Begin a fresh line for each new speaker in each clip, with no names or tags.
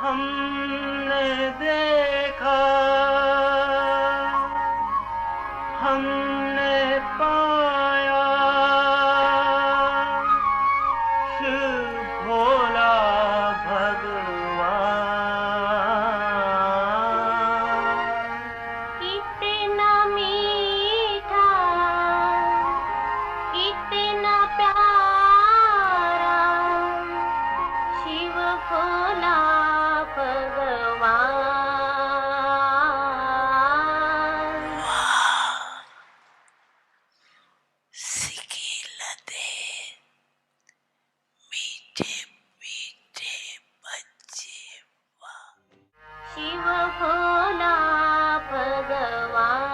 हमने देखा, हमने पाया, शिव भोला भगवान।
कितना मीठा, कितना प्यारा, शिव भोला भगवान।
सिकिलते मीठे मीठे बच्चे,
शिव भोला भगवान।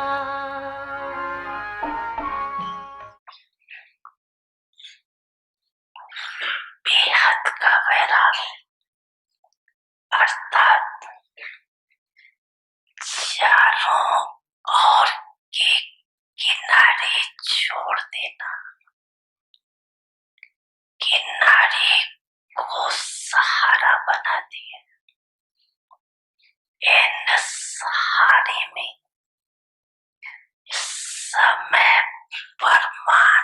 बेहद का वैराग अर्थात चारों ओर के किनारे छोड़ देना, किनारे को सहारा बना दिया। इन सहारे में समय परमान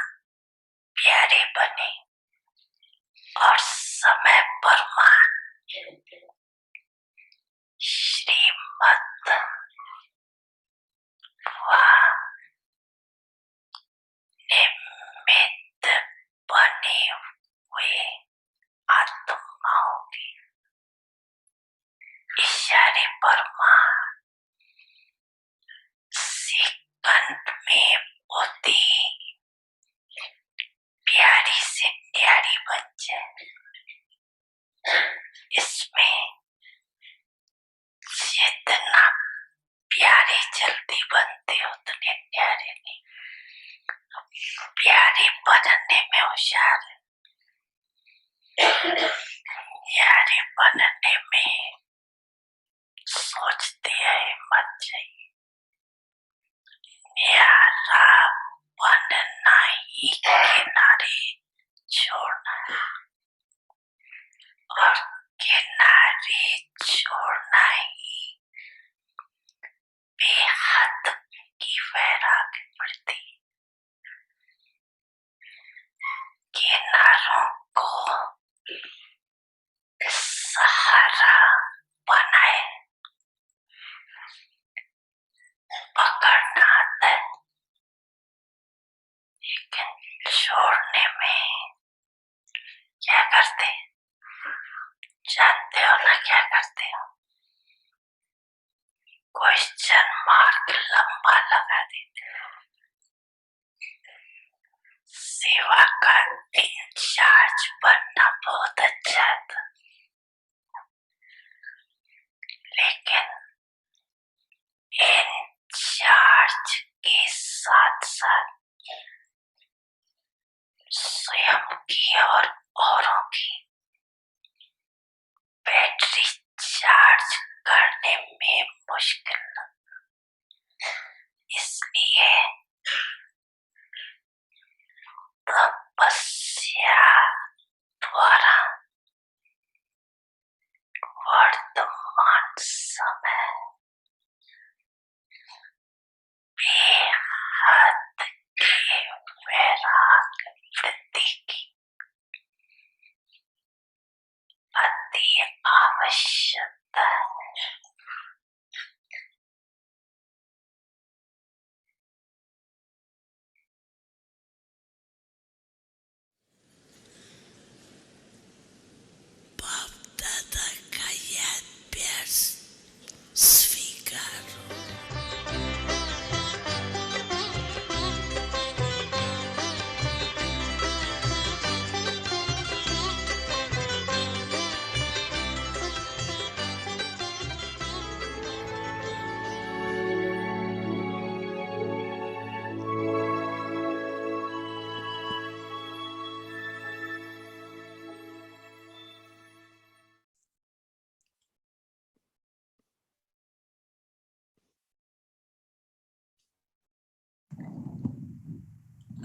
प्यारे बने और समय परमान श्रीमत व निमित्त बने हुए आत्माओं के इशारे परमान सिकंद में होती प्यारी से न्यारी बन जाए। इसमें जितना प्यारे जल्दी बनते उतने न्यारे नहीं, प्यारे बनने में होशियार है, न्यारे बनने में सोचते हैं मत चाहिए। न्यारा बनना ही किनारे छोड़ना है और किनारे छोड़ना ही बेहद की वैराग्य बढ़ती। किनारों को सहारा बनाए पकड़ना आता है, लेकिन छोड़ने में क्या करते जानते हो ना? क्या करते हो? क्वेश्चन मार्क लंबा लगा देते हो। सेवा का इंचार्ज बनना बहुत अच्छा था, लेकिन इंचार्ज के साथ साथ स्वयं की और औरों की बैटरी चार्ज करने में मुश्किल लगता। इसलिए तपस्या द्वारा वर्तमान समय बेहद के वैराग वृद्धि की अति आवश्यकता है। बाप दादा का याद प्यार स्वीकारो।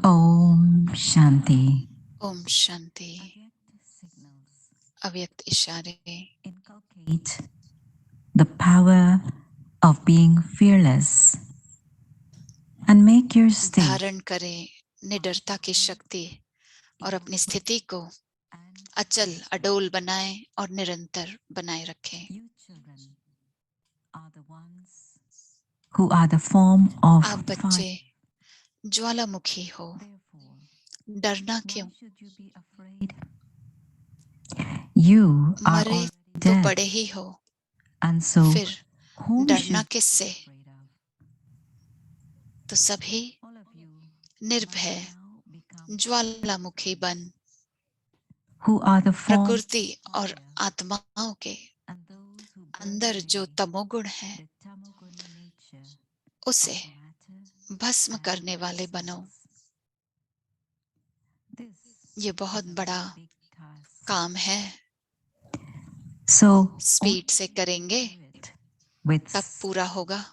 ओम शांति।
ओम शांति।
अव्यक्त इशारे
inculcate the power of being fearless and make your state
धारण करें निडरता की शक्ति और अपनी स्थिति को अचल अडोल बनाएं और निरंतर बनाए रखें।
You children are the ones who are the form of
आप
fire.
बच्चे ज्वालामुखी हो,
Therefore,
डरना
why
क्यों?
should you be afraid? You are
मरे
already
तो
dead,
पड़े ही हो,
and so
फिर
whom
डरना
should you be
किससे?
afraid of?
तो सभी
All of you
निर्भय
must now become
ज्वालामुखी बन
who are the form
प्रकृति
of
और
fire,
आत्माओं के
and those who burn
अंदर जो
away
तमोगुण है
the tamoguni nature
उसे
of matter
भस्म
and
करने वाले बनो।
substance. This
ये बहुत
is a
बड़ा
very big task.
काम है।
So
स्पीड से करेंगे
with
तब पूरा होगा।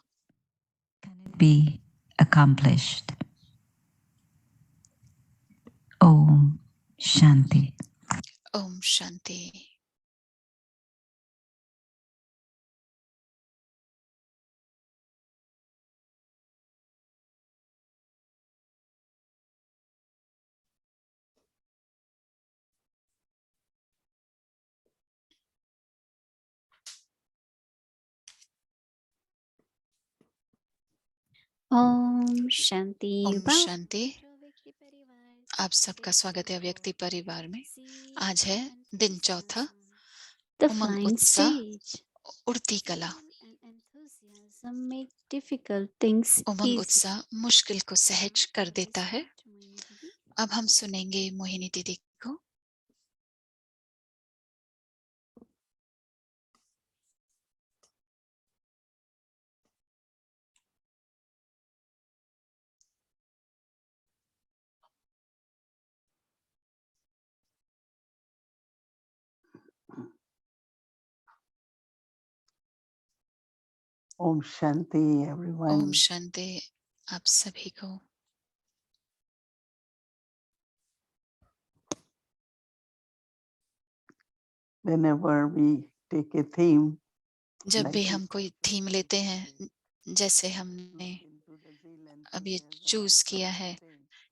can it be accomplished? Om Shanti.
Om Shanti.
Om Shanti.
Om Shanti. आप सबका स्वागत है व्यक्ति परिवार में। आज है दिन चौथा,
The
उमंग
flying
उत्साह
stage.
उड़ती कला।
And enthusiasm make difficult things
Umang
easy.
उत्साह मुश्किल को सहज कर देता है। अब हम सुनेंगे मोहिनी दीदी को।
Om Shanti, everyone.
Om Shanti आप सभी को।
Whenever we take a theme,
जब
like
भी
this,
हम कोई थीम लेते हैं, जैसे हमने अब ये चूज किया है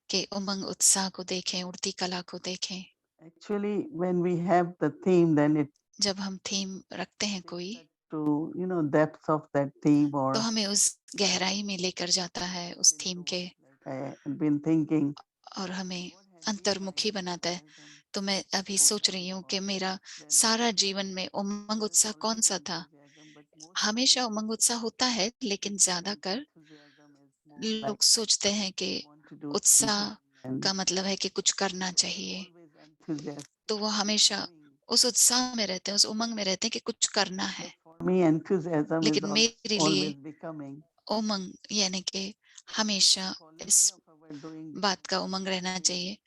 कि उमंग उत्साह को देखें, उड़ती कला को देखें।
actually, when we have the theme, then it
जब हम थीम रखते हैं कोई,
to depth of that theme, or
तो हमें उस गहराई में लेकर जाता है उस थीम के,
I have been thinking,
और हमें अंतर्मुखी बनाता है। तो मैं अभी सोच रही हूँ कि मेरा सारा जीवन में उमंग उत्साह कौन सा था। हमेशा उमंग उत्साह होता है, लेकिन ज्यादातर लोग सोचते हैं कि उत्साह का मतलब है कि कुछ करना चाहिए, तो वो हमेशा उस उत्साह में रहते हैं, उस उमंग में रहते हैं कि कुछ करना है।
me enthusiasm is
लेकिन मेरे लिए
always becoming
उमंग यानी कि हमेशा इस बात का उमंग रहना चाहिए।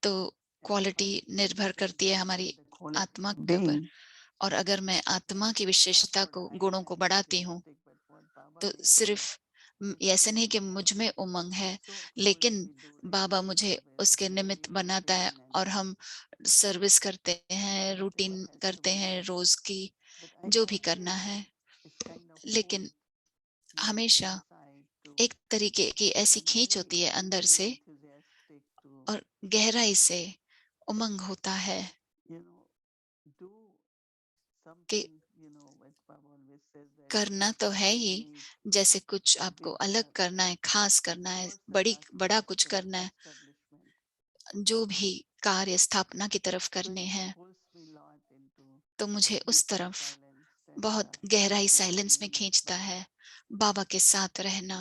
तो क्वालिटी निर्भर करती है हमारी आत्मा के ऊपर, और अगर मैं आत्मा की विशेषता को, गुणों को बढ़ाती हूँ, तो सिर्फ ऐसे नहीं कि मुझ में उमंग है, लेकिन बाबा मुझे उसके निमित्त बनाता है और हम सर्विस करते हैं, रूटीन करते हैं, रोज की जो भी करना है। लेकिन हमेशा एक तरीके की ऐसी खींच होती है अंदर से, और गहराई से उमंग होता है कि करना तो है ही, जैसे कुछ आपको अलग करना है, खास करना है, बड़ा कुछ करना है, जो भी कार्य स्थापना की तरफ करने हैं, तो मुझे उस तरफ बहुत गहराई साइलेंस में खींचता है। बाबा के साथ रहना,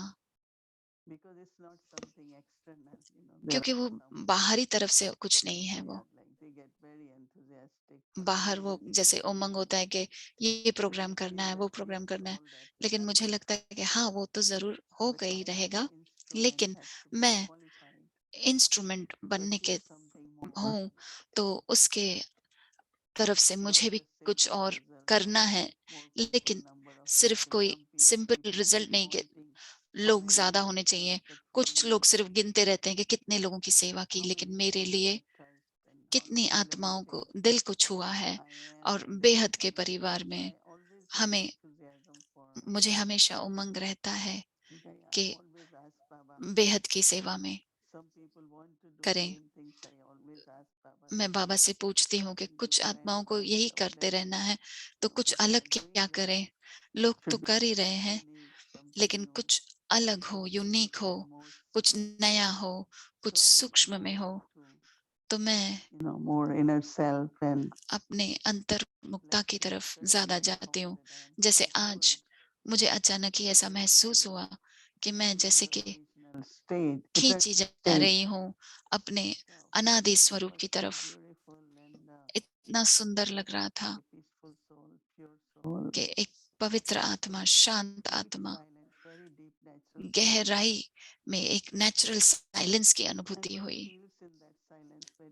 क्योंकि वो बाहरी तरफ से कुछ नहीं है। वो बाहर वो जैसे उमंग होता है कि ये प्रोग्राम करना है, वो प्रोग्राम करना है, लेकिन मुझे लगता है कि हाँ, वो तो जरूर हो गई रहेगा, लेकिन मैं इंस्ट्रूमेंट बनने के हूँ, तो उसके तरफ से मुझे भी कुछ और करना है। लेकिन सिर्फ कोई सिंपल रिजल्ट नहीं कि लोग ज्यादा होने चाहिए। कुछ लोग सिर्फ गिनते रहते हैं कि कितने लोगों की सेवा की, लेकिन मेरे लिए कितनी आत्माओं को दिल को छुआ है, और बेहद के परिवार में हमें मुझे हमेशा उमंग रहता है कि बेहद की सेवा में करें। मैं बाबा से पूछती हूँ कि कुछ आत्माओं को यही करते रहना है, तो कुछ अलग क्या करें? लोग तो कर ही रहे हैं, लेकिन कुछ अलग हो, यूनिक हो, कुछ नया हो, कुछ सूक्ष्म में हो। तो मैं
more inner self and
अपने अंतर्मुखता की तरफ ज्यादा जाती हूँ। जैसे आज मुझे अचानक ही ऐसा महसूस हुआ कि मैं जैसे कि
state,
खींची जा रही हूँ अपने अनादि स्वरूप की तरफ। इतना सुंदर लग रहा था कि एक पवित्र आत्मा, शांत आत्मा, गहराई में एक नेचुरल साइलेंस की अनुभूति हुई,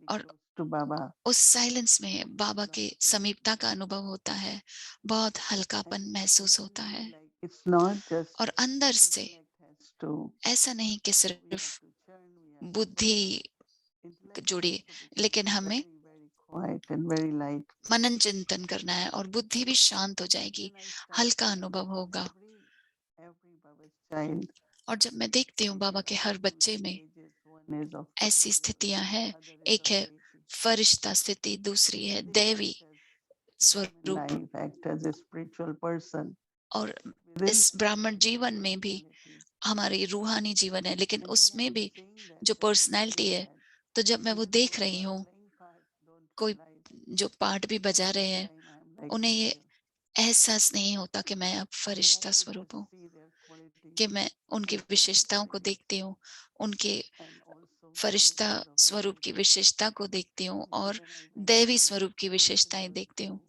और
to Baba.
उस साइलेंस में बाबा के समीपता का अनुभव होता है, बहुत हल्कापन महसूस होता है।
It's not just
और अंदर से
has to
ऐसा नहीं कि सिर्फ बुद्धि जुड़ी, लेकिन हमें
quiet and very light.
मनन चिंतन करना है और बुद्धि भी शांत हो जाएगी, हल्का अनुभव होगा।
Every Baba's child
और जब मैं देखती हूँ बाबा के हर बच्चे में
one is of
ऐसी स्थितियां हैं, एक है फरिश्ता स्थिति, दूसरी है दैवी स्वरूप,
life, act as a spiritual person.
और इस ब्राह्मण जीवन में भी हमारी रूहानी जीवन है, लेकिन उसमें भी जो पर्सनैलिटी है। तो जब मैं वो देख रही हूँ, कोई जो पार्ट भी बजा रहे हैं, उन्हें ये एहसास नहीं होता कि मैं अब फरिश्ता स्वरूप हूँ, कि मैं उनकी विशेषताओं को देखती हूँ, उनके फरिश्ता स्वरूप की विशेषता को देखती हूँ और दैवी स्वरूप की विशेषताएं देखती हूँ।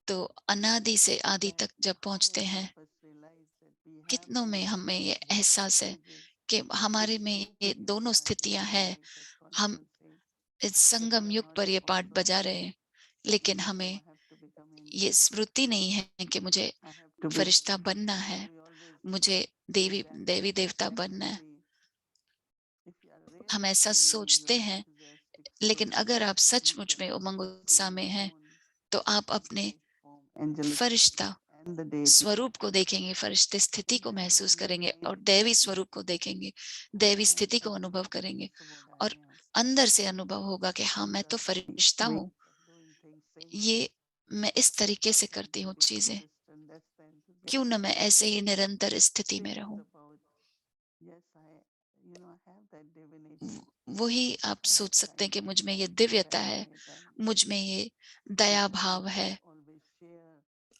तो अनादि से आदि तक जब पहुंचते हैं, कितनों में हमें ये एहसास है कि हमारे में ये दोनों स्थितियां हैं। हम इस संगम युग पर ये पाठ बजा रहे हैं, लेकिन हमें ये स्मृति नहीं है कि मुझे फरिश्ता बनना है, मुझे देवी देवता बनना है। हम ऐसा सोचते हैं, लेकिन अगर आप सचमुच में उमंग उत्साह में हैं, तो आप अपने फरिश्ता स्वरूप को देखेंगे, फरिश्ते स्थिति को महसूस करेंगे और दैवी स्वरूप को देखेंगे, दैवी स्थिति को अनुभव करेंगे, और अंदर से अनुभव होगा कि हाँ, मैं तो फरिश्ता हूँ। ये मैं इस तरीके से करती हूँ चीजें, क्यों न मैं ऐसे ही निरंतर स्थिति में रहूं। वही आप सोच सकते हैं कि मुझ में ये दिव्यता है, मुझ में ये दया भाव है,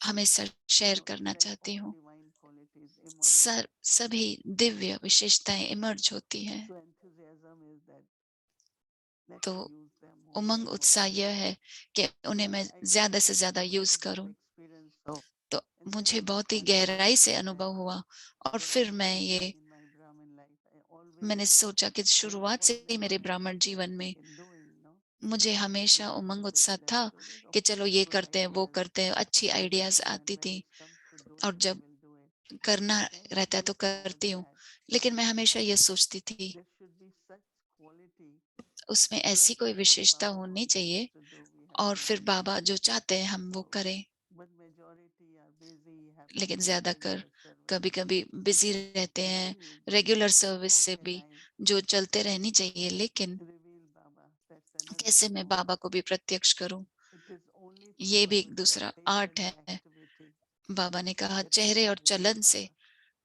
हमेशा शेयर करना चाहती हूँ। सभी दिव्य विशेषताएं इमर्ज होती हैं। तो उमंग उत्साह यह है कि उन्हें मैं ज्यादा से ज्यादा यूज करूं। तो मुझे बहुत ही गहराई से अनुभव हुआ, और फिर मैंने सोचा कि शुरुआत से ही मेरे ब्राह्मण जीवन में मुझे हमेशा उमंग उत्साह था कि चलो ये करते हैं, वो करते हैं, अच्छी आइडियाज आती थी, और जब करना रहता है तो करती हूँ। लेकिन मैं हमेशा ये सोचती थी, उसमें ऐसी कोई विशेषता होनी चाहिए, और फिर बाबा जो चाहते हैं हम वो करें। लेकिन ज्यादातर कभी कभी बिजी रहते हैं, रेगुलर सर्विस से भी जो चलते रहनी चाहिए, लेकिन कैसे मैं बाबा को भी प्रत्यक्ष करूं, ये भी एक दूसरा आर्ट है। बाबा ने कहा चेहरे और चलन से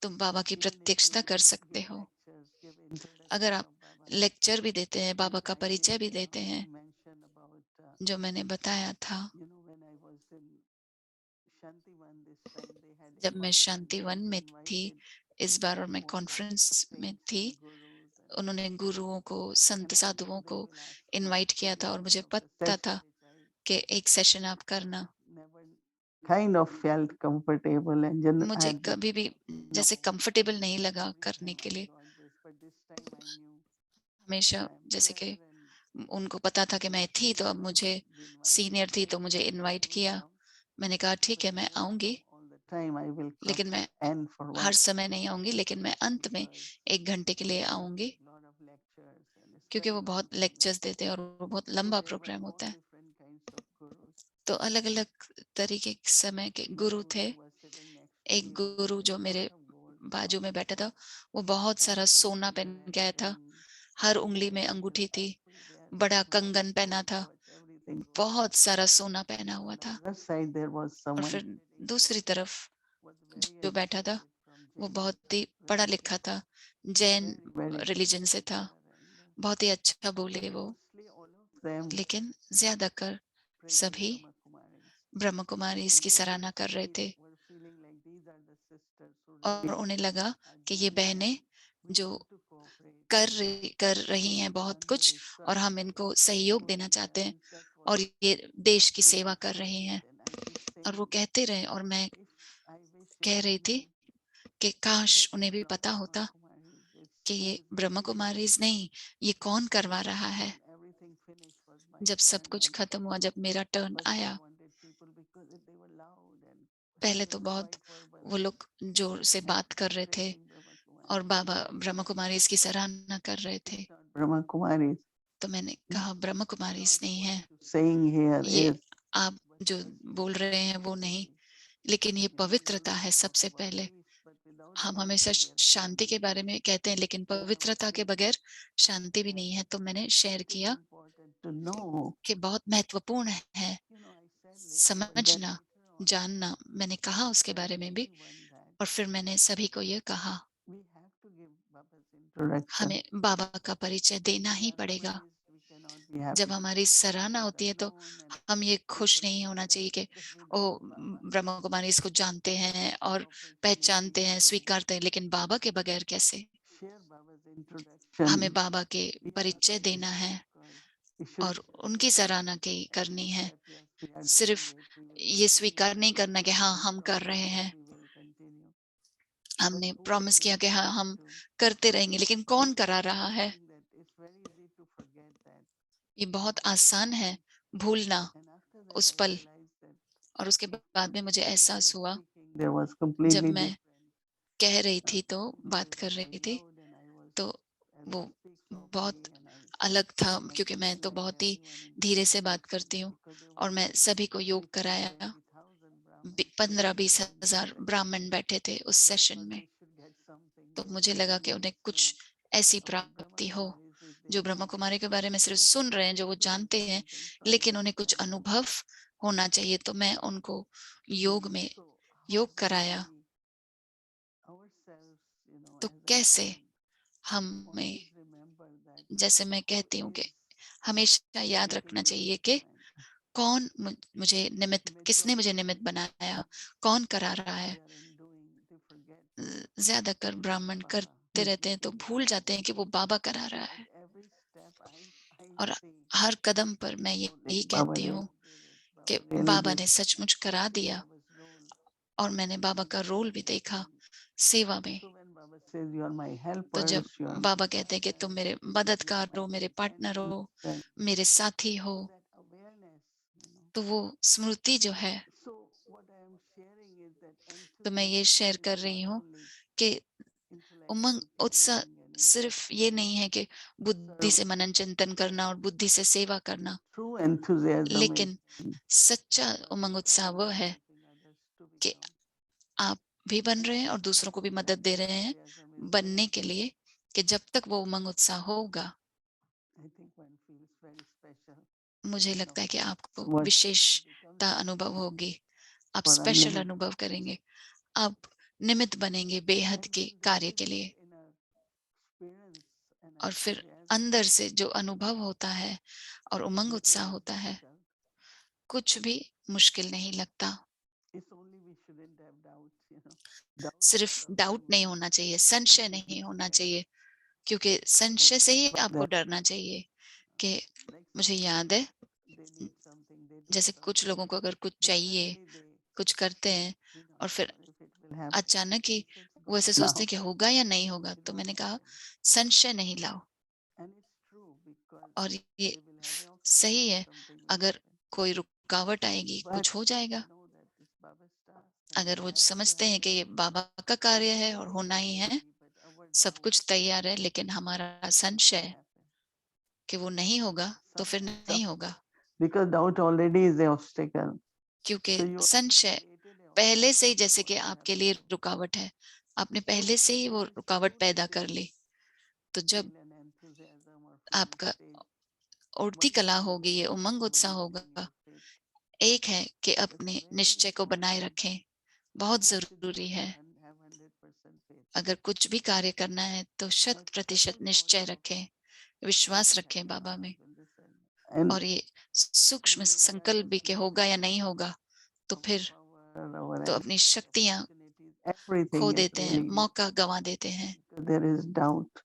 तुम बाबा की प्रत्यक्षता कर सकते हो। अगर आप लेक्चर भी देते हैं, बाबा का परिचय भी देते हैं, जो मैंने बताया था, जब मैं शांतिवन में थी इस बार और मैं कॉन्फ्रेंस में थी, उन्होंने गुरुओं को, संत साधुओं को इनवाइट किया था, और मुझे पता था कि एक सेशन आप करना।
kind of felt comfortable and
मुझे कभी भी जैसे कंफर्टेबल नहीं लगा करने के लिए। हमेशा जैसे कि उनको पता था कि मैं थी, तो अब मुझे सीनियर थी तो मुझे इनवाइट किया। मैंने कहा ठीक है मैं आऊंगी, लेकिन मैं हर समय नहीं आऊंगी, लेकिन मैं अंत में 1 घंटे के लिए आऊंगी। क्योंकि वो बहुत लेक्चर्स देते हैं और वो बहुत लंबा प्रोग्राम होता है। तो अलग अलग तरीके के समय के गुरु थे। एक गुरु जो मेरे बाजू में बैठा था, वो बहुत सारा सोना पहन के आया था, हर उंगली में अंगूठी थी, बड़ा कंगन पहना था, बहुत सारा सोना पहना हुआ था। और फिर दूसरी तरफ जो बैठा था वो बहुत ही पढ़ा लिखा था, जैन रिलीजन से था, बहुत ही अच्छा बोले वो, लेकिन ज्यादातर सभी ब्रह्म कुमारी इसकी सराहना कर रहे थे और उन्हें लगा कि ये बहनें जो कर रही हैं बहुत कुछ और हम इनको सहयोग देना चाहते हैं और ये देश की सेवा कर रही हैं। और वो कहते रहे और मैं कह रही थी कि काश उन्हें भी पता होता कि ये ब्रह्म कुमारीज नहीं, ये कौन करवा रहा है। जब सब कुछ खत्म हुआ, जब मेरा टर्न आया, पहले तो बहुत वो लोग जोर से बात कर रहे थे और बाबा ब्रह्म कुमारी इसकी सराहना कर रहे थे।
Brahma Kumaris.
तो मैंने कहा ब्रह्म कुमारी इस नहीं है,
Saying here
ये
is
आप जो बोल रहे हैं वो नहीं, लेकिन ये पवित्रता है। सबसे पहले हम हमेशा शांति के बारे में कहते हैं, लेकिन पवित्रता के बगैर शांति भी नहीं है। तो मैंने शेयर किया
to know,
कि बहुत महत्वपूर्ण है समझना, जानना। मैंने कहा उसके बारे में भी, और फिर मैंने सभी को ये कहा
we have to give Baba's introduction.
हमें बाबा का परिचय देना ही पड़ेगा। जब हमारी सराहना होती है तो हम ये खुश नहीं होना चाहिए कि ओ ब्रह्म कुमारी इसको जानते हैं और पहचानते हैं, स्वीकारते हैं, लेकिन बाबा के बगैर कैसे। हमें बाबा के परिचय देना है और उनकी सराहना की करनी है। सिर्फ ये स्वीकार नहीं करना कि हाँ हम कर रहे हैं, हमने प्रॉमिस किया कि हाँ हम करते रहेंगे, लेकिन कौन करा रहा है। ये बहुत आसान है भूलना उस पल। और उसके बाद में मुझे एहसास हुआ, जब मैं कह रही थी तो बात कर रही थी तो वो बहुत अलग था, क्योंकि मैं तो बहुत ही धीरे से बात करती हूँ और मैं सभी को योग कराया। 15-20 हजार ब्राह्मण बैठे थे उस सेशन में। तो मुझे लगा कि उन्हें कुछ ऐसी प्राप्ति हो जो ब्रह्म कुमारी के बारे में सिर्फ सुन रहे हैं, जो वो जानते हैं, लेकिन उन्हें कुछ अनुभव होना चाहिए। तो मैं उनको योग कराया। तो कैसे हमें, जैसे मैं कहती हूँ कि हमेशा याद रखना चाहिए कि कौन मुझे निमित्त, किसने मुझे निमित्त बनाया, कौन करा रहा है। ज्यादातर ब्राह्मण करते रहते हैं तो भूल जाते हैं कि वो बाबा करा रहा है। और हर कदम पर मैं यही कहती हूँ कि बाबा ने सचमुच करा दिया और मैंने बाबा का रोल भी देखा सेवा में। तो जब बाबा कहते हैं कि तुम मेरे मददगार हो, मेरे पार्टनर हो, मेरे साथी हो, तो वो स्मृति जो है, तो मैं ये शेयर कर रही हूँ कि उमंग उत्साह सिर्फ ये नहीं है कि बुद्धि से मनन चिंतन करना और बुद्धि से सेवा करना, लेकिन सच्चा उमंग उत्साह वो है कि आप भी बन रहे हैं और दूसरों को भी मदद दे रहे हैं बनने के लिए, कि जब तक वो उमंग उत्साह होगा, मुझे लगता है कि आपको विशेषता अनुभव होगी, आप स्पेशल अनुभव करेंगे, आप निमित्त बनेंगे बेहद के कार्य के लिए। और फिर अंदर से जो अनुभव होता है और उमंग उत्साह होता है, कुछ भी मुश्किल नहीं लगता। सिर्फ डाउट नहीं होना चाहिए, संशय नहीं होना चाहिए, क्योंकि संशय से ही आपको डरना चाहिए। कि मुझे याद है, जैसे कुछ लोगों को अगर कुछ चाहिए, कुछ करते हैं और फिर अचानक ही वो ऐसे सोचते हैं कि होगा या नहीं होगा, तो मैंने कहा संशय नहीं लाओ। और ये सही है, अगर कोई रुकावट आएगी कुछ हो जाएगा। अगर वो समझते हैं कि ये बाबा का कार्य है और होना ही है, सब कुछ तैयार है, लेकिन हमारा संशय कि वो नहीं होगा तो फिर नहीं होगा,
because doubt already is the obstacle.
क्योंकि
So you
संशय पहले से ही जैसे कि आपके लिए रुकावट है, आपने पहले से ही वो रुकावट पैदा कर ली। तो जब आपका उड़ती कला होगी, ये उमंग उत्साह होगा, एक है कि अपने निश्चय को बनाए रखें, बहुत जरूरी है। अगर कुछ भी कार्य करना है तो 100% निश्चय रखें, विश्वास रखें बाबा में।
and
और ये सूक्ष्म संकल्प भी के होगा या नहीं होगा, तो फिर तो अपनी शक्तियां
everything
खो
is
देते हैं,
really,
मौका गंवा देते हैं,
there is doubt.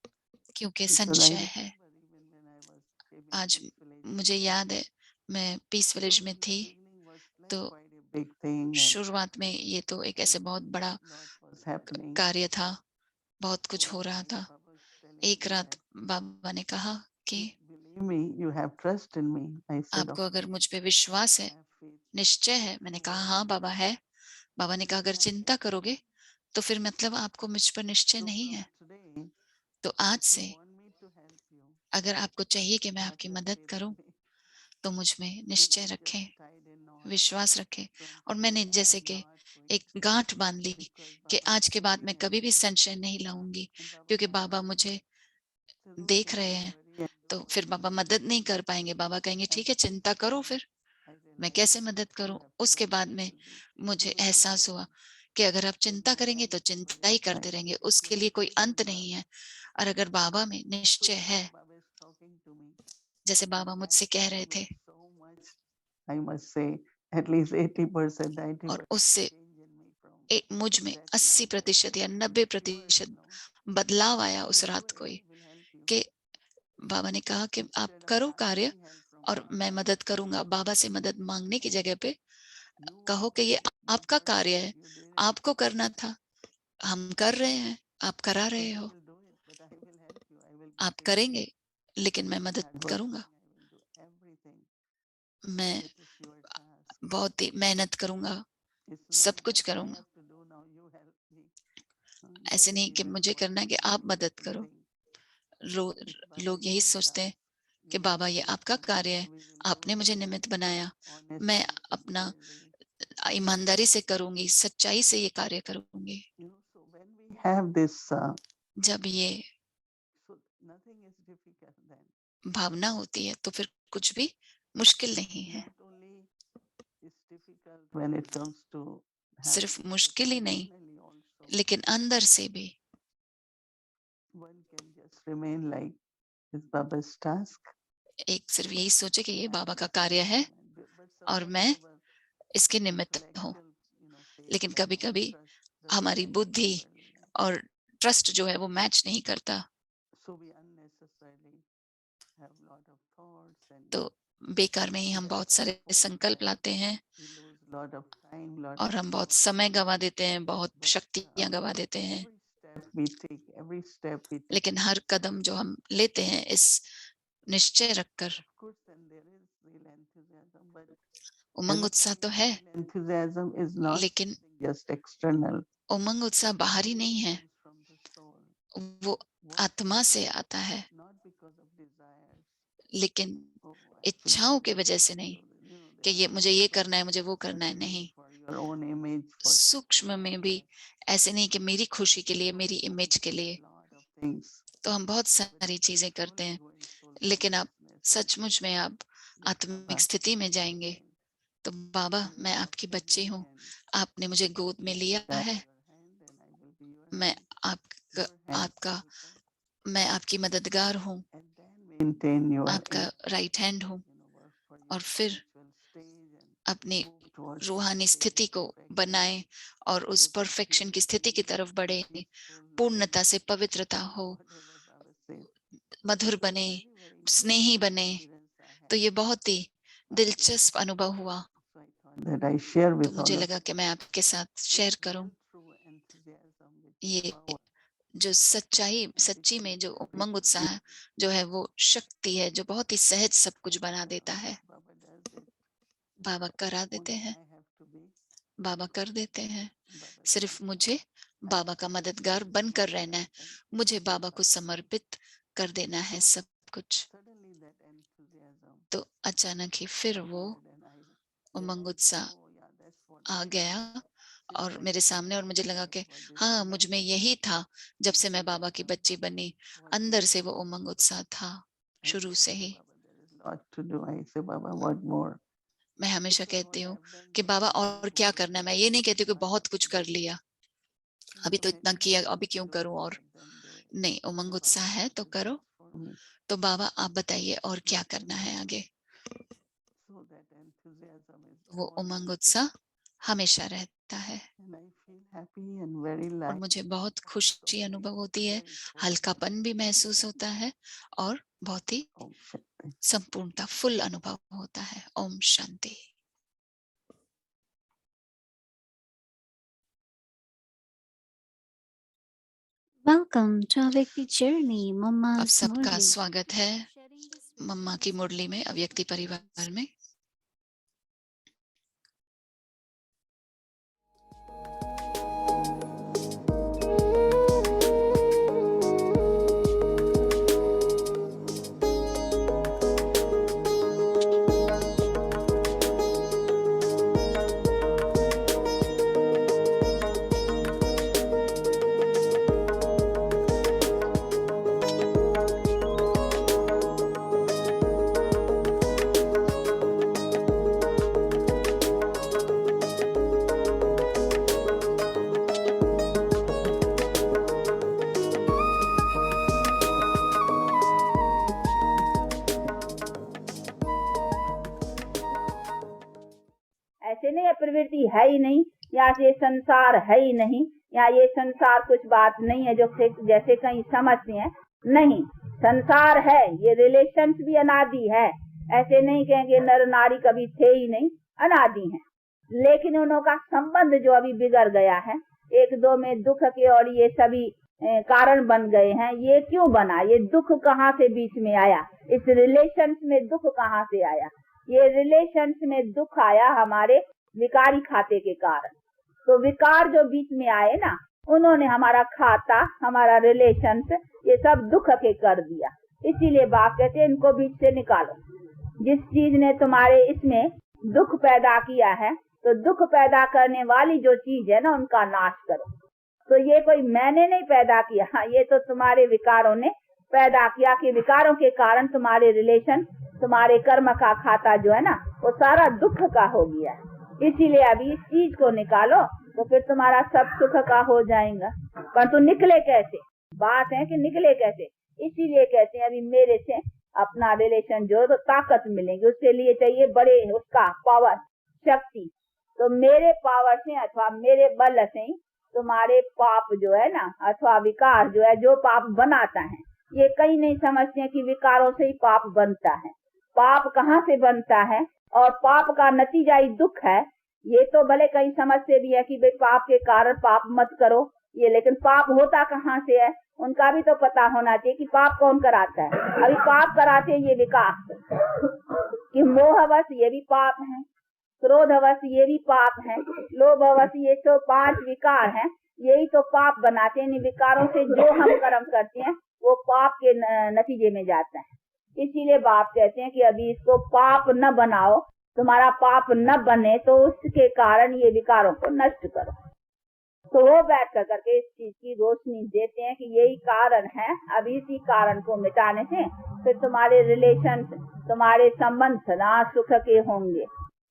क्योंकि
Because I
संशय
remember
है।
even when I was came in
आज
Peace Village,
मुझे याद है मैं पीस विलेज में थी,
beginning was like
तो
quite a big thing and
शुरुआत में ये तो एक ऐसे बहुत बड़ा
lot was happening.
कार्य था, बहुत कुछ
So
हो रहा
one
था।
day Baba was telling
एक
me
रात
that,
बाबा ने कहा कि
believe me, you have trust in me. I said,
आपको
of
अगर
course,
मुझ पे विश्वास
I
है,
have faith.
निश्चय है। मैंने कहा हाँ बाबा है। बाबा ने कहा अगर चिंता करोगे तो फिर मतलब आपको मुझ पर निश्चय
So
नहीं
from
है।
today,
तो आज
if you
से
want me to help you,
अगर आपको चाहिए कि मैं
have
आपकी
that
मदद
faith
करूं,
in me.
तो मुझ में
And
निश्चय
I just
रखें,
tied a knot.
विश्वास रखें।
From
और
today,
मैंने
I
जैसे
am
कि
not going
एक
to
गांठ बांध ली
because
कि
Baba
आज
is
के बाद
looking
मैं
at
कभी भी
me.
संशय नहीं लाऊंगी,
And Baba
क्योंकि
can't
बाबा
see me.
मुझे
So no
देख
need
रहे
to
हैं।
worry and
तो
don't
फिर
worry.
बाबा मदद नहीं कर पाएंगे। बाबा कहेंगे ठीक है, चिंता करो। फिर
I
मैं
realized
कैसे
that
मदद
you
करूं?
have to
उसके
do
बाद
it
में
will be
मुझे
never
एहसास
ending.
हुआ कि अगर आप
There's
चिंता
no
करेंगे
end
तो
to
चिंता
your
ही करते
life.
रहेंगे,
If
उसके
you
लिए
have
कोई
faith
अंत
in
नहीं
Baba.
है। और अगर बाबा में निश्चय
Today
है,
when Baba is talking to me,
जैसे
and
बाबा
that
मुझसे कह रहे
time
थे,
was so much, I must say, at least 80%, 90%
और उससे
change in me from
मुझ में
that
80% या
night.
90% बदलाव आया उस
You do
रात
it,
को ही,
I will help you.
कि बाबा ने कहा कि आप
Instead of
करो कार्य
asking help from
और
Baba,
मैं मदद करूंगा। बाबा से मदद मांगने की जगह पे
you
कहो
want
कि
to
ये
do it, not
आपका
what
कार्य है,
you did it.
आपको करना था, हम कर रहे हैं, आप करा
So
रहे
you
हो,
will do it, but I will help you. I will be
आप
there.
करेंगे, लेकिन मैं
I
मदद
will
करूंगा।
I will do everything.
मैं
It is your task.
बहुत ही मेहनत करूंगा,
It's not
सब कुछ
that I
करूंगा।
have to do now, you help me.
ऐसे
That is
नहीं कि
even
मुझे
one
करना है कि आप मदद
misunderstood
करो।
thing.
लो,
Baba
लोग
is
यही
your
सोचते हैं
task.
कि
You
बाबा
do
ये
it
आपका
and
कार्य है,
we will do
आपने मुझे
it
निमित्त बनाया, मैं
honestly,
अपना
sincerely.
ईमानदारी से करूंगी, सच्चाई से ये कार्य करूंगी।
You know, so when we have this,
जब ये
so nothing is difficult then.
भावना होती है तो फिर कुछ भी मुश्किल नहीं है।
Not only is difficult when it comes to
सिर्फ
having, but
मुश्किल ही नहीं,
internally also.
लेकिन अंदर से भी
One can just remain like it's Baba's task.
एक सिर्फ यही सोचे कि ये
I
बाबा
am
का
just
कार्य है
instrument. But
और
sometimes
मैं
our
इसके निमित्त हूँ।
intellectual, faith
लेकिन
and
कभी
our
कभी
trust doesn't
हमारी
match
बुद्धि
properly.
और ट्रस्ट जो है वो मैच नहीं करता,
So we unnecessarily have lot of thoughts and
तो बेकार में ही हम बहुत सारे संकल्प लाते हैं
we lose lot of time, lot
और
of
हम बहुत समय गवा देते हैं, बहुत
But,
शक्तियां गवा देते हैं।
every step we take.
लेकिन हर कदम जो हम लेते हैं इस निश्चय रखकर,
Of course, then there is real enthusiasm, but
उमंग उत्साह तो है,
real enthusiasm is not
लेकिन
just external.
उमंग उत्साह बाहरी नहीं है,
Comes from the soul.
वो आत्मा से आता है,
Not because of desires.
लेकिन
Oh, I feel
इच्छाओं की
so
वजह से नहीं कि
there
ये
are
मुझे ये करना है, मुझे वो करना है,
certainly
नहीं।
for your own image, for
सूक्ष्म में भी ऐसे नहीं कि मेरी खुशी के लिए, मेरी इमेज के लिए।
lot of things.
तो हम बहुत सारी चीजें करते हैं, लेकिन आप सचमुच में आप आत्मिक स्थिति में जाएंगे तो बाबा मैं आपकी बच्ची हूँ, आपने मुझे गोद में लिया है, मैं आपका मैं आपकी मददगार हूँ,
Maintain your
आपका राइट हैंड हूँ। और फिर अपनी रूहानी स्थिति को बनाए और उस परफेक्शन की स्थिति की तरफ बढ़े, पूर्णता से पवित्रता हो, मधुर बने, स्नेही बने। तो ये बहुत ही दिलचस्प अनुभव हुआ,
that I share
तो
with
मुझे
all of
लगा कि मैं आपके साथ शेयर करूं। ये जो सच्ची में जो उमंग उत्साह जो है वो शक्ति है जो बहुत ही सहज सब कुछ बना देता है। बाबा करा देते हैं, बाबा कर देते हैं। सिर्फ मुझे बाबा का मददगार बनकर रहना है, मुझे बाबा को समर्पित कर देना है सब कुछ। तो अचानक ही फिर वो उमंग उत्साह आ गया और मेरे सामने, और मुझे लगा कि हाँ, मुझ में यही था जब से मैं बाबा की बच्ची बनी। अंदर से वो उमंग उत्साह था शुरू से ही। मैं हमेशा कहती हूँ कि बाबा और क्या करना है। मैं ये नहीं कहती कि बहुत कुछ कर लिया, अभी तो इतना किया, अभी क्यों करूं और। नहीं, उमंग उत्साह है तो करो। तो बाबा आप बताइए और क्या करना है आगे। वो उमंग उत्साह हमेशा रहता है और मुझे बहुत खुशी अनुभव होती है, हल्कापन भी महसूस होता है और बहुत ही संपूर्णता, फुल अनुभव होता है। Om Shanti.
Welcome to Avyakti Journey,
आप
Mama's
सबका
Murli.
स्वागत है मम्मा की मुरली में, अव्यक्ति परिवार में।
ऐसे नहीं है, प्रवृत्ति है ही नहीं, या ये संसार है ही नहीं, या ये संसार कुछ बात नहीं है जो जैसे कहीं समझते हैं। नहीं, संसार है, ये रिलेशंस भी अनादि है। ऐसे नहीं कहेंगे नर नारी कभी थे ही नहीं, अनादि हैं। लेकिन उन्हों का संबंध जो अभी बिगड़ गया है, एक दो में दुख के और ये सभी कारण बन गए हैं। ये क्यों बना? ये दुख कहाँ से बीच में आया? इस रिलेशंस में दुख कहाँ से आया? ये रिलेशंस में दुख आया हमारे विकारी खाते के कारण। तो विकार जो बीच में आए ना, उन्होंने हमारा खाता, हमारा रिलेशंस, ये सब दुख के कर दिया। इसीलिए बाप कहते हैं इनको बीच से निकालो। जिस चीज ने तुम्हारे इसमें दुख पैदा किया है, तो दुख पैदा करने वाली जो चीज है ना, उनका नाश करो। तो ये कोई मैंने नहीं पैदा किया, ये तो तुम्हारे विकारों ने पैदा किया कि विकारों के कारण तुम्हारे रिलेशन, तुम्हारे कर्म का खाता जो है ना, वो सारा दुख का हो गया है। इसीलिए अभी इस चीज को निकालो, तो फिर तुम्हारा सब सुख का हो जाएगा। परंतु निकले कैसे? बात है कि निकले कैसे। इसीलिए कहते हैं अभी मेरे से अपना रिलेशन जो, तो ताकत मिलेगी। उसके लिए चाहिए बड़े उसका पावर, शक्ति। तो मेरे पावर से अथवा मेरे बल से ही तुम्हारे पाप जो है ना, अथवा विकार जो है, जो पाप बनाता है, ये कहीं नहीं समझते हैं कि विकारों से ही पाप बनता है। पाप कहाँ से बनता है और पाप का नतीजा ही दुख है, ये तो भले कहीं समझते भी है कि भाई पाप के कारण पाप मत करो ये, लेकिन पाप होता कहाँ से है उनका भी तो पता होना चाहिए कि पाप कौन कराता है। अभी पाप कराते हैं ये विकार, कि मोहवश ये भी पाप है, क्रोधवश ये भी पाप है, लोभवश ये तो 5 विकार हैं, यही तो पाप बनाते हैं। इन विकारों से जो हम कर्म करते हैं वो पाप के नतीजे में जाता है। इसीलिए बाप कहते हैं कि अभी इसको पाप न बनाओ, तुम्हारा पाप न बने, तो उसके कारण ये विकारों को नष्ट करो। तो वो बैठ कर करके इस चीज की रोशनी देते हैं कि यही कारण है। अभी इसी कारण को मिटाने से फिर तुम्हारे रिलेशन, तुम्हारे संबंध सदा सुख के होंगे।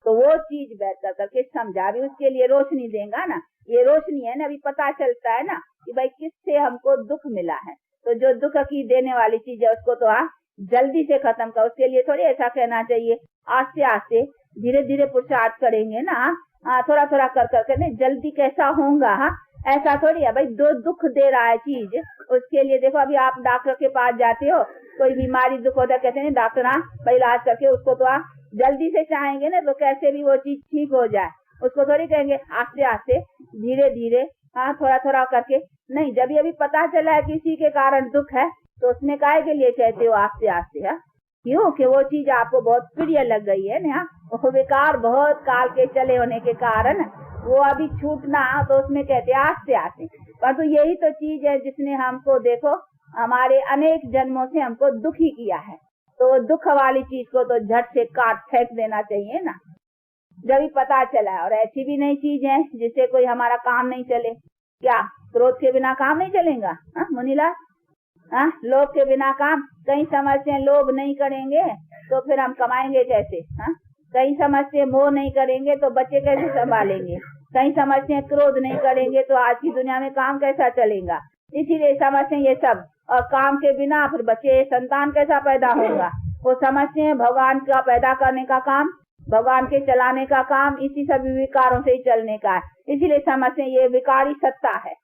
तो वो चीज बैठ कर करके समझा, भी उसके लिए रोशनी देगा ना। ये रोशनी है ना, अभी पता चलता है ना कि भाई किससे हमको दुख मिला है। तो जो दुख की देने वाली चीज है उसको तो जल्दी से खत्म कर। उसके लिए थोड़ी ऐसा कहना चाहिए आस्ते आस्ते धीरे धीरे पुरुषार्थ करेंगे ना, थोड़ा थोड़ा कर करके नहीं, जल्दी कैसा होगा ऐसा थोड़ी है। भाई जो दुख दे रहा है चीज, उसके लिए देखो अभी आप डॉक्टर के पास जाते हो, कोई बीमारी दुख होता है, कहते हैं डॉक्टर भाई इलाज करके उसको तो जल्दी से चाहेंगे ना, तो कैसे भी वो चीज ठीक हो जाए। उसको थोड़ी कहेंगे आस्ते आस्ते धीरे धीरे, थोड़ा थोड़ा करके नहीं। जब अभी पता चला है किसी के कारण दुख है, तो उसने काहे के लिए कहते हो आस्ते आस्ते? क्यों? कि वो चीज आपको बहुत प्रिय लग गई है ना। वो विकार बहुत काल के चले होने के कारण वो अभी छूटना, तो उसमें कहते आस्ते आस्ते। परंतु यही तो चीज है जिसने हमको देखो हमारे अनेक जन्मों से हमको दुखी किया है। तो दुख वाली चीज को तो झट से काट फेंक देना चाहिए ना, जब भी पता चला। और ऐसी भी नहीं चीज है जिससे कोई हमारा काम नहीं चले। क्या क्रोध के बिना काम नहीं चलेगा? मुनीलाल, लोभ के बिना काम, कई समझते हैं लोभ नहीं करेंगे तो फिर हम कमाएंगे कैसे? कई समझते हैं मोह नहीं करेंगे तो बच्चे कैसे संभालेंगे? कई समझते हैं क्रोध नहीं करेंगे तो आज की दुनिया में काम कैसा चलेगा? इसीलिए समझते हैं ये सब। और काम के बिना फिर बच्चे संतान कैसा पैदा होगा? वो समझते हैं भगवान का पैदा करने का काम, भगवान के चलाने का काम इसी सभी विकारों से ही चलने का है। इसीलिए समझते हैं ये विकारी सत्ता है,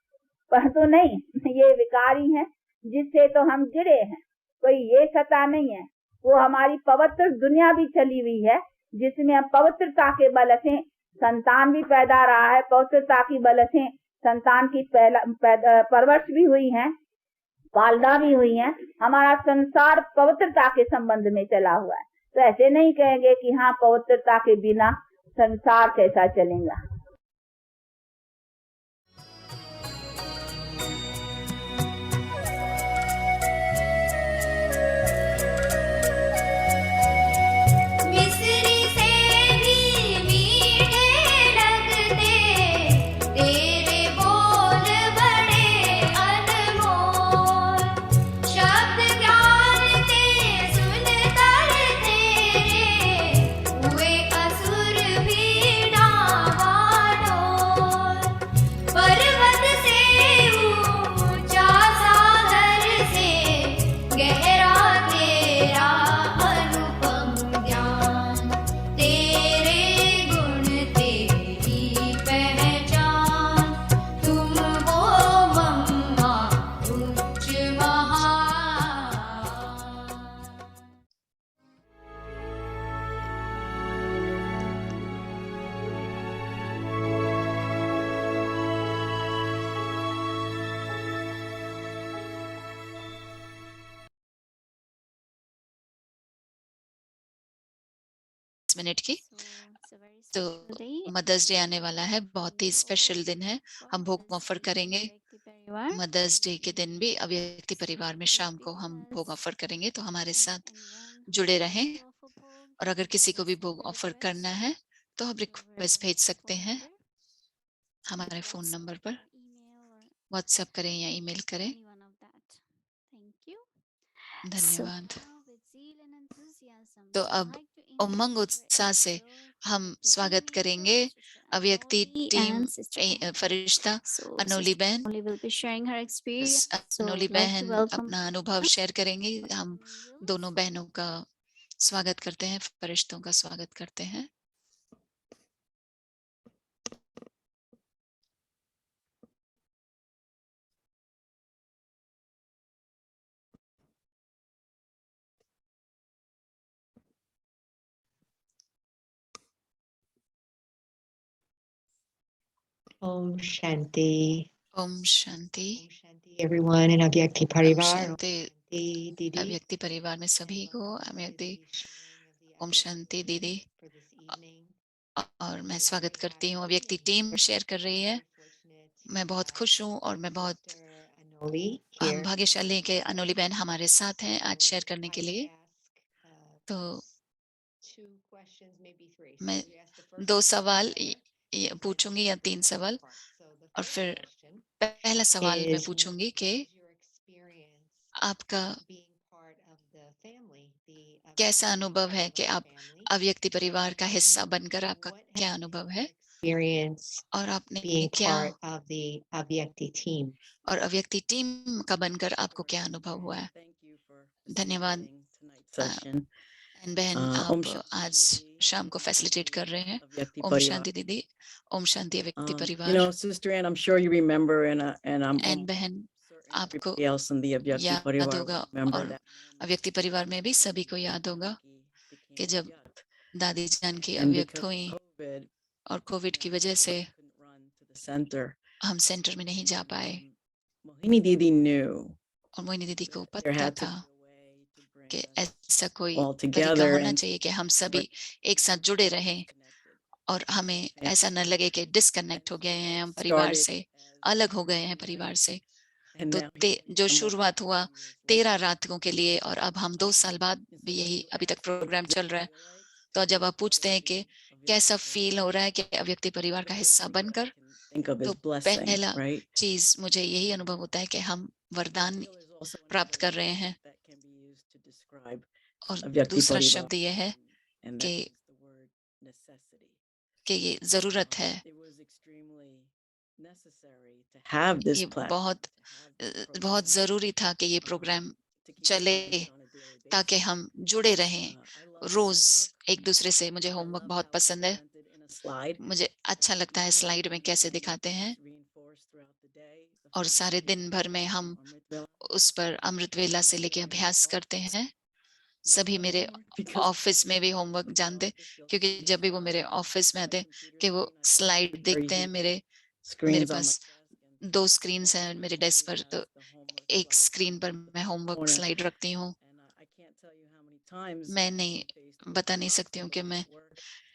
परंतु नहीं, ये विकारी है जिससे तो हम गिरे हैं। कोई ये सत्ता नहीं है, वो हमारी पवित्र दुनिया भी चली हुई है जिसमें हम पवित्रता के बल से संतान भी पैदा रहा है, पवित्रता की बल से संतान की परवरिश भी हुई है, पालना भी हुई है। हमारा संसार पवित्रता के संबंध में चला हुआ है। तो ऐसे नहीं कहेंगे कि हाँ पवित्रता के बिना संसार कैसा चलेगा।
मिस्री से भी मीठे लगते तेरे बोल बड़े अनमोल, शब्द ज्ञान ते सुन कर तेरे हुए असुर भी डावाडोल। पर्वत से ऊंचा सागर से गहरा तेरा अनुपम ज्ञान, तेरे गुण तेरी पहचान, तुम हो मम्मा उच्च महान।
मिनट की।
So it's a very
तो
special day.
मदर्स डे आने वाला है, बहुत ही स्पेशल दिन है। हम भोग ऑफर करेंगे
व्यक्ति परिवार।
मदर्स डे के दिन भी अव्यक्ति परिवार में शाम को हम भोग ऑफर करेंगे, तो हमारे साथ जुड़े रहें। और अगर किसी को भी भोग ऑफर करना है तो आप रिक्वेस्ट भेज सकते हैं हमारे फोन नंबर पर, व्हाट्सएप करें या ईमेल करें। धन्यवाद। तो अब उमंग उत्साह से हम स्वागत करेंगे अव्यक्ति टीम फरिश्ता अनोली बहन। अनोली बहन अपना अनुभव शेयर करेंगी। हम दोनों बहनों का स्वागत करते हैं, फरिश्तों का स्वागत करते हैं।
Om Shanti.
Om Shanti.
Om Shanti, everyone in Avyakti
Om
Parivar.
Shanti
Shanti, Didi.
अव्यक्ति परिवार में सभी को अव्यक्ति ओम शांति दीदी।
For this evening.
और मैं स्वागत करती हूँ। अव्यक्ति टीम शेयर कर रही है। मैं बहुत खुश हूँ और मैं बहुत
Anoli here.
भाग्यशाली है कि अनोली बहन हमारे साथ हैं आज शेयर करने के लिए। तो
Two questions, maybe three.
मैं
So you asked the first
दो
question
सवाल
there.
पूछूंगी या तीन सवाल।
So the
और
first
फिर
question
पहला सवाल मैं
is,
पूछूंगी कि
what is your experience
आपका
being part of the family, the
कैसा
Avyakti
अनुभव है कि
Parivar
आप
family?
अव्यक्ति परिवार का हिस्सा बनकर आपका
What
क्या
has
अनुभव
been
है?
your experience
और आपने
being
क्या
part of the Avyakti team?
और अव्यक्ति टीम का बनकर आपको क्या अनुभव हुआ है? धन्यवाद बहन, आप आज शाम को फैसिलिटेट कर रहे हैं। ओम शांति दीदी। ओम शांति अव्यक्ति परिवार।
Sister Ann, I'm sure you remember, and I'm
and बहन आपको
everybody else in the Avyakti
याद
Parivar
होगा
remember
और
that
अव्यक्ति परिवार में भी सभी को याद होगा कि जब दादी जान की
and
अव्यक्त
because
हुई
of COVID,
और कोविड की वजह से
I couldn't run to the center.
हम सेंटर में नहीं जा पाए।
Mohini Didi knew
और मोहिनी दीदी को
there
पता
had to
था
be a way to bring
कि
us
ऐसा कोई
all
तरीका
together
होना
and
चाहिए कि हम सभी एक साथ जुड़े रहें और हमें ऐसा न लगे कि डिस्कनेक्ट हो गए हैं हम परिवार
started
से,
as
अलग हो गए हैं परिवार से।
And
तो
now here
जो
I am
शुरुआत हुआ
years
13
later.
रातों के लिए और अब हम 2 साल बाद भी यही अभी तक प्रोग्राम चल रहा है। तो जब आप पूछते हैं कि कैसा फील हो रहा है कि अव्यक्ति परिवार का हिस्सा बनकर,
Think of
तो
as blessing,
पहला
right?
चीज मुझे यही अनुभव होता है कि हम वरदान प्राप्त कर रहे हैं।
That can be used to describe
और
अव्यक्ति
दूसरा
परिवार,
शब्द ये है
and
कि
that is the word necessity.
कि ये जरूरत है।
It was extremely necessary to have this
ये
platform,
बहुत
to have this
बहुत
program,
जरूरी था कि ये प्रोग्राम
to keep
चले
connected on a daily
ताकि
basis.
हम जुड़े रहें
I love
रोज
homework.
एक दूसरे से। मुझे
I
होमवर्क
love
बहुत
how it's
पसंद है।
presented in a slide.
मुझे अच्छा लगता है स्लाइड में कैसे दिखाते हैं,
It's reinforced throughout the day. The
और
fact
सारे
that we
दिन भर में हम
Amrit Vela
उस पर अमृत वेला से लेके अभ्यास करते हैं। सभी मेरे
because
ऑफिस में भी होमवर्क जानते, क्योंकि जब भी वो मेरे ऑफिस में आते कि वो स्लाइड देखते हैं। मेरे
screens on my
pass
desk and
2 screens हैं मेरे डेस्क पर, तो
has the homework
एक
slide
स्क्रीन पर मैं होमवर्क
corner.
स्लाइड रखती हूँ।
And I can't tell you how many times
मैं नहीं
faced
बता नहीं
with
सकती हूँ कि मैं
obstacles at work.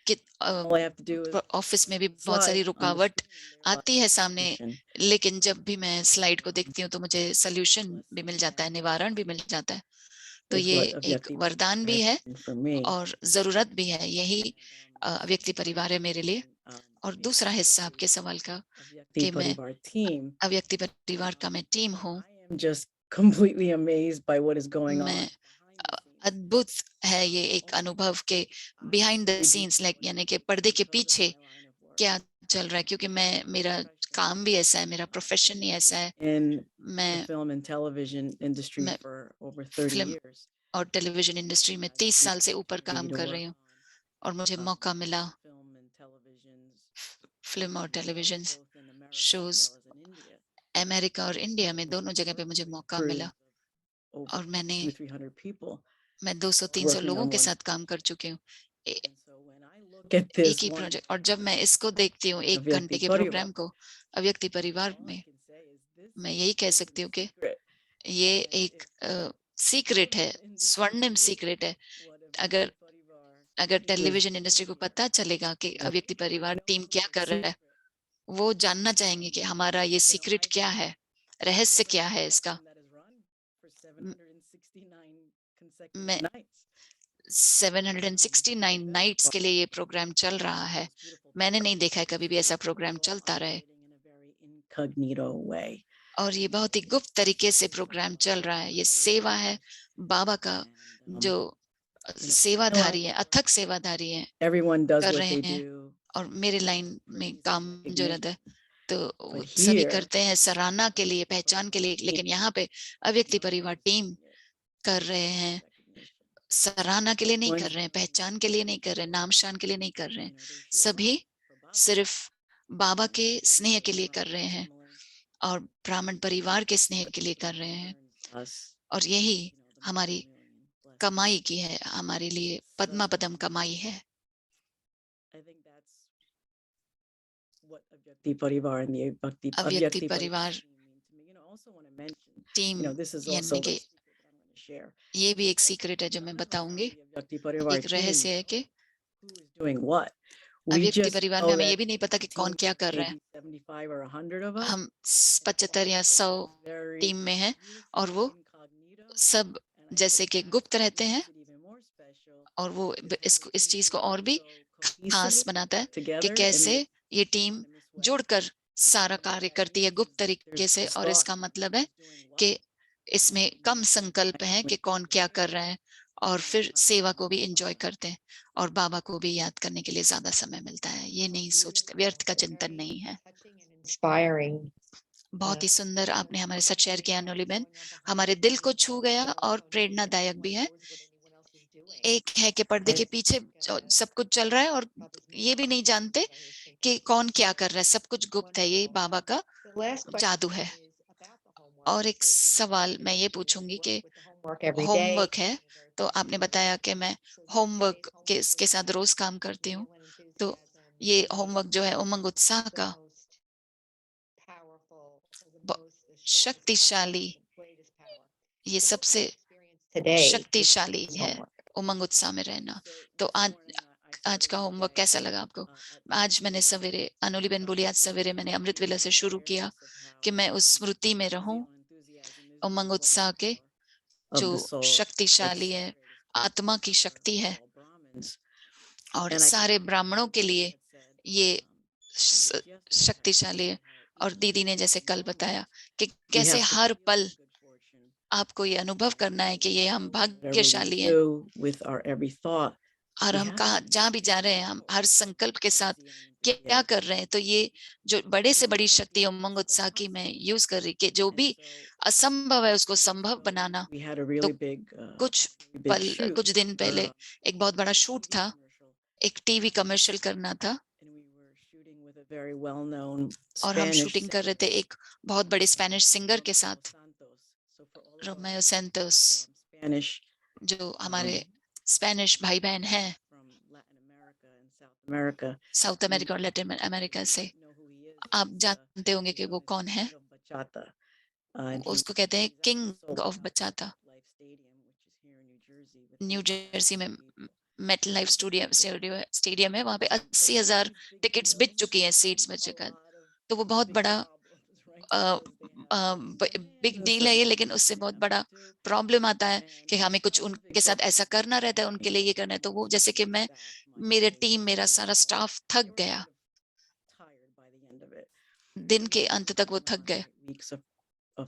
कि
All I have to do is
office में भी बहुत
slide
सारी
on the
रुकावट
screen and there
आती है सामने,
solution.
लेकिन जब भी मैं स्लाइड को देखती हूँ तो मुझे सल्यूशन भी मिल जाता है, निवारण भी मिल जाता है। तो
is
ये
what
एक
अव्यक्ति
वरदान भी
has
है
been for me.
और जरूरत भी है। यही अव्यक्ति परिवार है मेरे लिए। और दूसरा हिस्सा आपके सवाल का
अव्यक्ति
कि मैं
परिवार team.
अव्यक्ति परिवार का मैं टीम हूँ।
I am just completely amazed by what is going on.
मैं अद्भुत है ये एक अनुभव के बिहाइंड द सीन्स, लाइक यानी कि पर्दे के पीछे क्या चल रहा है, क्योंकि मैं मेरा काम भी ऐसा है, मेरा प्रोफेशन ही ऐसा है।
In the
मैं
film and television industry
मैं
for over 30
फिल्म
years.
और टेलीविजन इंडस्ट्री में 30 साल से ऊपर काम
to
कर
work
रही हूँ, और मुझे
on,
मौका मिला
film and televisions,
फिल्म और television
both in America as
shows
well as in India.
America और इंडिया में दोनों जगह पे मुझे मौका
Crew
मिला।
over
और मैंने
200-300 people
मैं 200-300
working
लोगों
on
के
one.
साथ काम कर चुकी हूँ
And so when I look at
एक
this
ही
one,
प्रोजेक्ट। और जब मैं इसको देखती हूँ 1
अव्यक्ति
घंटे के
परिवार,
प्रोग्राम को अव्यक्ति परिवार
all I
में,
can say is this
मैं यही कह
is
सकती
a
हूँ कि
secret.
ये
And
एक
it's
सीक्रेट है,
in the
स्वर्णिम
industry,
सीक्रेट है।
what
अगर
अव्यक्ति परिवार
अगर
team is
टेलीविजन इंडस्ट्री को
doing.
पता चलेगा कि
Yeah.
अव्यक्ति परिवार
They'll
टीम
know
क्या
the
कर रहा है,
secret.
वो जानना चाहेंगे कि हमारा ये सीक्रेट क्या है, रहस्य क्या है इसका।
That is run for 769 consecutive
मैं
nights.
769 नाइट्स के लिए ये प्रोग्राम चल रहा है। मैंने नहीं देखा है कभी भी ऐसा प्रोग्राम चलता रहे,
Incognito way.
और ये बहुत ही गुप्त तरीके से प्रोग्राम चल रहा है। ये सेवा है बाबा का, जो सेवाधारी है, अथक सेवाधारी है,
Everyone does
कर
what
रहे
they
हैं।
do.
और मेरे लाइन में काम जो रहता है तो
But
सभी
here,
करते हैं सराहना के लिए, पहचान के लिए, लेकिन यहाँ पे अव्यक्ति परिवार टीम कर रहे हैं, सराहना के लिए नहीं कर रहे हैं, पहचान के लिए नहीं कर रहे हैं, नाम शान के लिए नहीं कर रहे हैं। सभी सिर्फ बाबा के स्नेह के लिए कर रहे हैं और ब्राह्मण परिवार के स्नेह के लिए कर रहे हैं। और यही हमारी कमाई की है, हमारे लिए पद्मा पदम कमाई है। अव्यक्ति परिवार टीम यानी कि ये भी एक सीक्रेट है जो मैं बताऊंगी, एक रहस्य है कि अव्यक्ति परिवार में हमें ये भी नहीं पता कि कौन क्या कर रहा है। हम 75 या 100 टीम में हैं और वो सब जैसे कि गुप्त रहते हैं, और वो इस चीज को और भी खास बनाता है कि कैसे ये टीम जुड़कर सारा कार्य करती है गुप्त तरीके से। और इसका मतलब है कि इसमें कम संकल्प है कि कौन क्या कर रहा है, और फिर सेवा को भी एंजॉय करते हैं और बाबा को भी याद करने के लिए ज्यादा समय मिलता है। ये नहीं सोचते, व्यर्थ का चिंतन नहीं है। बहुत ही सुंदर आपने हमारे साथ शेयर किया अनुली बहन, हमारे दिल को छू गया और प्रेरणादायक भी है। एक है कि पर्दे के पीछे सब कुछ चल रहा है और ये भी नहीं जानते कि कौन क्या कर रहा है, सब कुछ गुप्त है, ये बाबा का जादू है। और एक सवाल मैं ये पूछूंगी कि होमवर्क है, तो आपने बताया कि मैं होमवर्क के साथ रोज काम करती हूँ, तो ये होमवर्क जो है उमंग उत्साह का शक्तिशाली, ये सबसे शक्तिशाली है उमंग उत्साह में रहना। तो आज का होमवर्क कैसा लगा आपको? आज मैंने सवेरे, अनुली बहन बोली आज सवेरे मैंने अमृत वेला से शुरू किया कि मैं उस स्मृति में रहूं उमंग उत्साह के जो शक्तिशाली है, आत्मा की शक्ति है, और सारे ब्राह्मणों के लिए ये शक्तिशाली है। और दीदी ने जैसे कल बताया कि कैसे हर पल आपको ये अनुभव करना है कि ये हम भाग्यशाली हैं, और हम कहाँ जहाँ भी जा रहे हैं, हम हर संकल्प के साथ क्या कर रहे हैं। तो ये जो बड़े से बड़ी शक्ति उमंग उत्साह की मैं यूज कर रही कि जो भी असंभव है उसको संभव बनाना। तो कुछ दिन पहले एक बहुत बड़ा शूट था, एक टीवी कमर्शियल करना था, और हम शूटिंग कर रहे थे एक बहुत बड़े स्पेनिश सिंगर के साथ, रोमेयो सेंटोस, जो हमारे स्पेनिश भाई बहन हैं साउथ अमेरिका और लैटिन अमेरिका से। आप जानते होंगे कि वो कौन है। उसको कहते हैं किंग ऑफ बचाता। न्यू जर्सी में मेटल लाइफ स्टेडियम है, वहां पे 80,000 टिकट्स बिक चुकी हैं, सीट्स बच चुका है। तो वो बहुत बड़ा बिग डील है ये, लेकिन उससे बहुत बड़ा प्रॉब्लम आता है कि हमें कुछ उनके साथ ऐसा करना रहता है, उनके लिए ये करना है। तो वो जैसे कि मेरे टीम, मेरा सारा स्टाफ थक गया, दिन के अंत तक वो थक गए,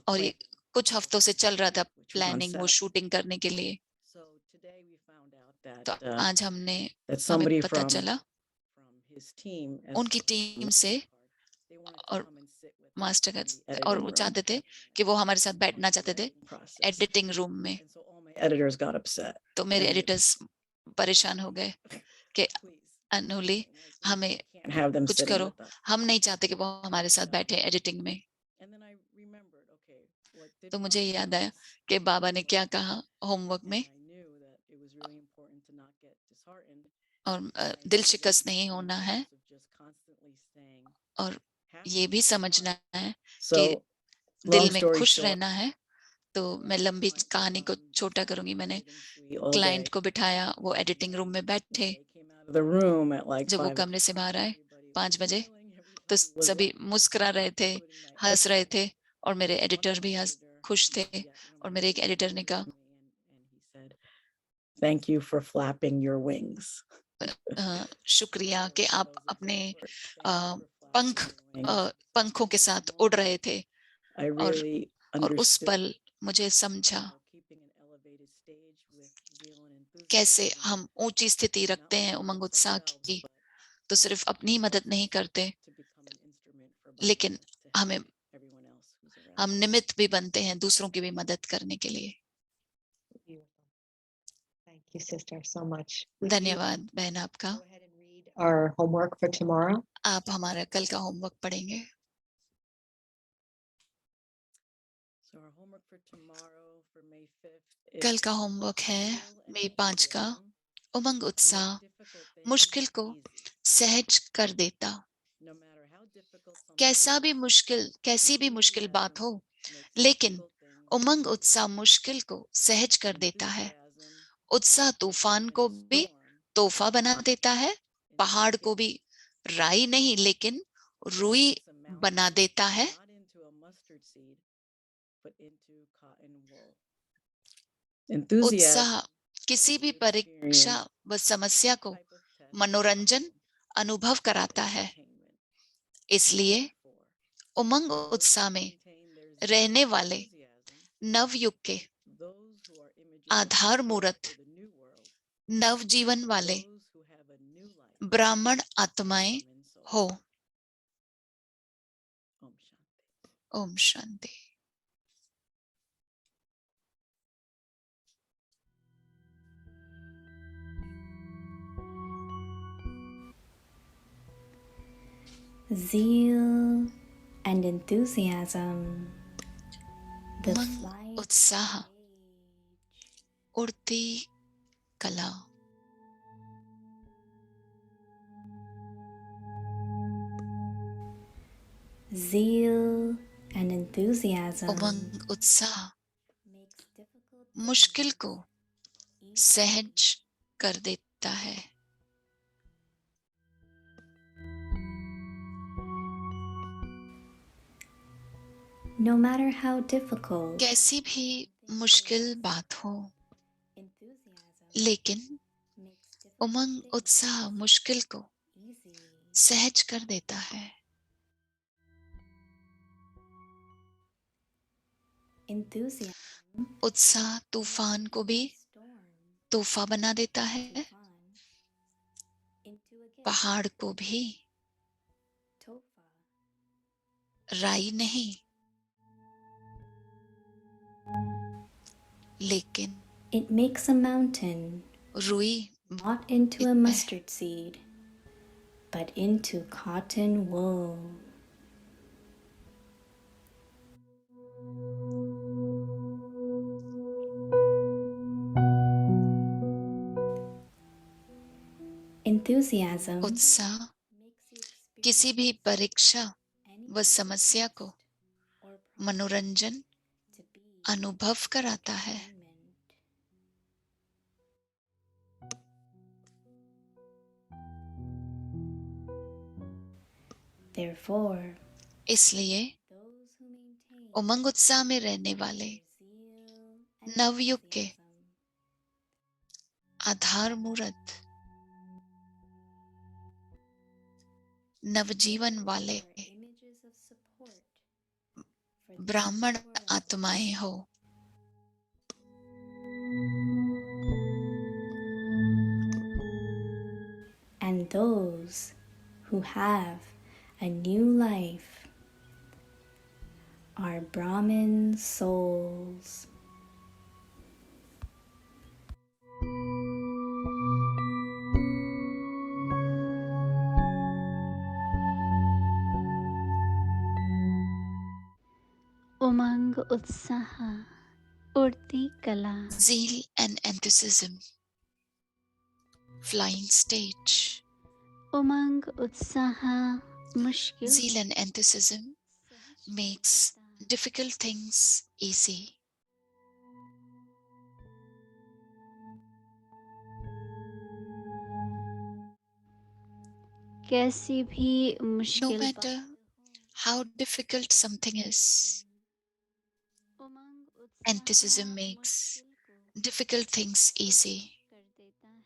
और ये कुछ हफ्तों से चल रहा था प्लानिंग, वो शूटिंग करने के लिए। तो आज हमें पता चला उनकी टीम से, और मास्टर का, और वो चाहते थे कि वो हमारे साथ बैठना चाहते थे एडिटिंग रूम में। तो मेरे एडिटर्स परेशान हो गए कि अनुली हमें कुछ करो, हम नहीं चाहते कि वो हमारे साथ बैठे एडिटिंग में। तो मुझे याद आया कि बाबा ने क्या कहा होमवर्क में, और दिल शिकस्त नहीं होना है, और ये भी समझना है कि दिल में खुश रहना है। तो मैं लंबी कहानी को छोटा करूंगी। मैंने क्लाइंट को बिठाया, वो एडिटिंग रूम में बैठे। जब वो कमरे से बाहर आए 5 बजे, तो सभी मुस्कुरा रहे थे, हंस रहे थे, और मेरे एडिटर भी खुश थे। और मेरे एक एडिटर ने कहा,
Thank you for flapping your wings.
शुक्रिया कि आप अपने पंखों के साथ उड़ रहे थे। और उस पल मुझे समझा कैसे हम ऊंची स्थिति रखते हैं उमंग उत्साह की, तो सिर्फ अपनी मदद नहीं करते, लेकिन हम निमित्त भी बनते हैं दूसरों की भी मदद करने के लिए।
Thank you, sister, so much.
धन्यवाद बहन आपका।
Our homework for tomorrow.
आप हमारा कल का होमवर्क पढ़ेंगे। कल का होमवर्क है मई 5 का, उमंग उत्साह मुश्किल को सहज कर देता। कैसी भी मुश्किल बात हो, लेकिन उमंग उत्साह मुश्किल को सहज कर देता है। उत्साह तूफान को भी तोहफा बना देता है, पहाड़ को भी राई नहीं लेकिन रुई बना देता है। उत्साह किसी भी परीक्षा व समस्या को मनोरंजन अनुभव कराता है। इसलिए उमंग उत्साह में रहने वाले नवयुग के आधार मूर्त नवजीवन वाले ब्राह्मण आत्माएं हो। Om Shanti.
Zeal and enthusiasm, the
Umang
flight
उत्साह, उड़ती कला।
zeal and enthusiasm
उमंग उत्साह
makes difficult
मुश्किल को
things
सहज कर देता है।
No matter how difficult,
कैसी भी मुश्किल बात हो, लेकिन उमंग उत्साह मुश्किल को सहज कर देता है। उत्साह तूफान को भी तोहफा बना देता है, पहाड़ को भी राई नहीं, लेकिन
it makes a mountain
रुई
not into a mustard seed, but into cotton wool. Enthusiasm
उत्साह किसी भी परीक्षा व समस्या को मनोरंजन अनुभव कराता है।
Therefore,
इसलिए उमंग उत्साह में रहने वाले नवयुग के आधार मूर्त नवजीवन वाले ब्राह्मण आत्माएं हो,
and those who have a new life are Brahmin souls.
उमंग उत्साह उड़ती कला
zeal and enthusiasm, flying stage.
उमंग उत्साह मुश्किल
Zeal and enthusiasm makes difficult things easy.
कैसी भी
No
मुश्किल
matter how difficult something is,
उमंग उत्साह
enthusiasm makes
मुश्किल को
difficult things easy.
कर देता है।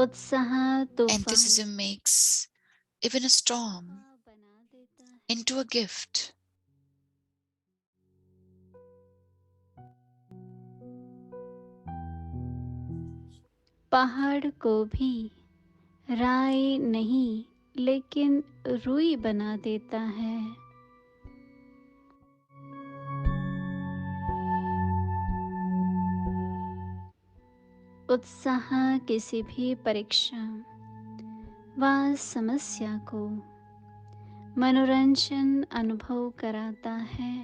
उत्साह तूफान
Enthusiasm makes even a storm
बना देता है।
into a gift.
पहाड़ को भी राई नहीं लेकिन रुई बना देता है। उत्साह किसी भी परीक्षा व समस्या को मनोरंजन अनुभव कराता है।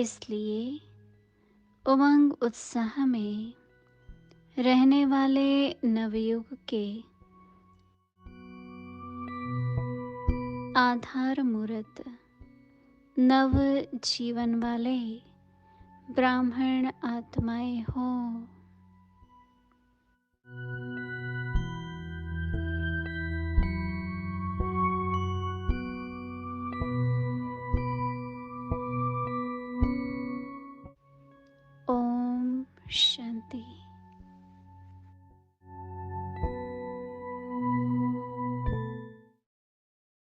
इसलिए उमंग उत्साह में रहने वाले नवयुग के आधार मूर्त नव जीवन वाले ब्राह्मण आत्माएं हो। ओम शांति।